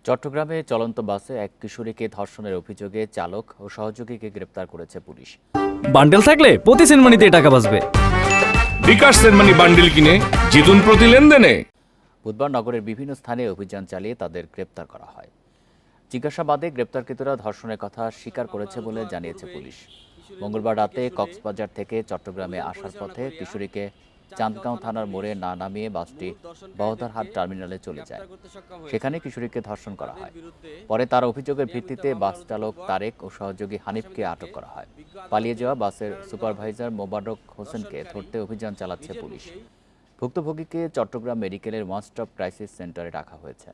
চট্টগ্রামে চলন্ত বাসে এক কিশোরীকে ধর্ষণের অভিযোগে চালক ও সহযোগীকে গ্রেপ্তার করেছে পুলিশ। বান্ডেল থাকলে প্রতি সেনমানিতে টাকা বাঁচবে। বিকাশ সেনমানি বান্ডিল কিনে জিতুন প্রতি লেনদেনে। বুধবার নগরের বিভিন্ন স্থানে অভিযান চালিয়ে তাদের গ্রেপ্তার করা হয়। জিজ্ঞাসাবাদে গ্রেপ্তারকৃতরা ধর্ষণের কথা স্বীকার করেছে বলে জানিয়েছে পুলিশ। মঙ্গলবার রাতে কক্সবাজার থেকে চট্টগ্রামে আসার পথে কিশোরীকে চান্দগাঁও থানার মোড়ে না নামিয়ে বাসটি বহদ্দারহাট টার্মিনালে চলে যায়। সেখানে কিশোরীকে ধর্ষণ করা হয়। পরে তার অভিযোগের ভিত্তিতে বাস চালক তারেক ও সহযোগী হানিফকে আটক করা হয়। পালিয়ে যাওয়া বাসের সুপারভাইজার মোবারক হোসেনকে ধরতে অভিযান চালাচ্ছে পুলিশ। ভুক্তভোগীকে চট্টগ্রাম মেডিকেলের ওয়ান স্টপ ক্রাইসিস সেন্টারে রাখা হয়েছে।